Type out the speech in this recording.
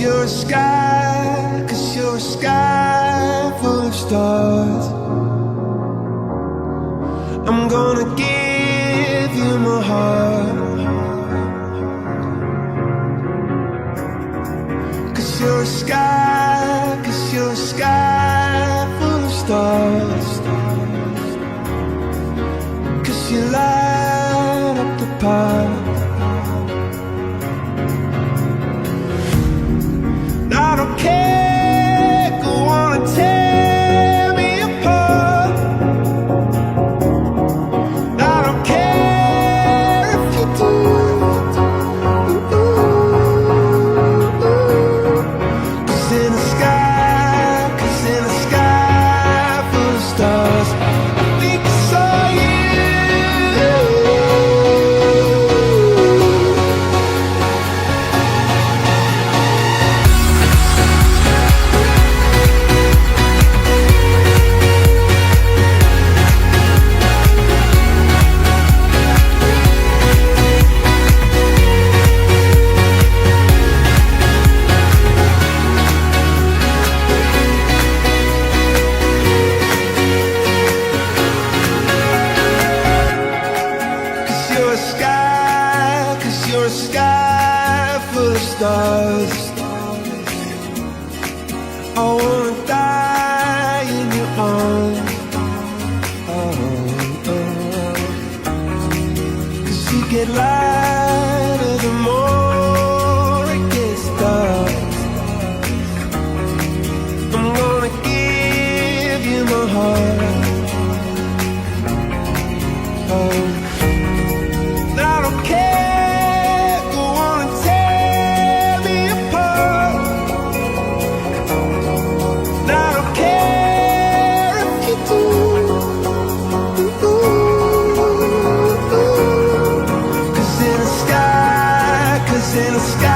you're a sky, 'cause you're a sky full of stars. I'm gonna give you my heart, 'cause you're a sky, 'cause you're a sky full of stars. 'Cause you light up the path. I don't care, go on and tear me apart. I don't care if you do. 'Cause in the sky, 'cause in the sky full of stars, I think I saw you. You're a sky full of stars. I wanna die in your arms. Oh, oh. 'Cause you get lighter the more it gets dark. I'm gonna give you my heart. Oh, I don't care. In the sky.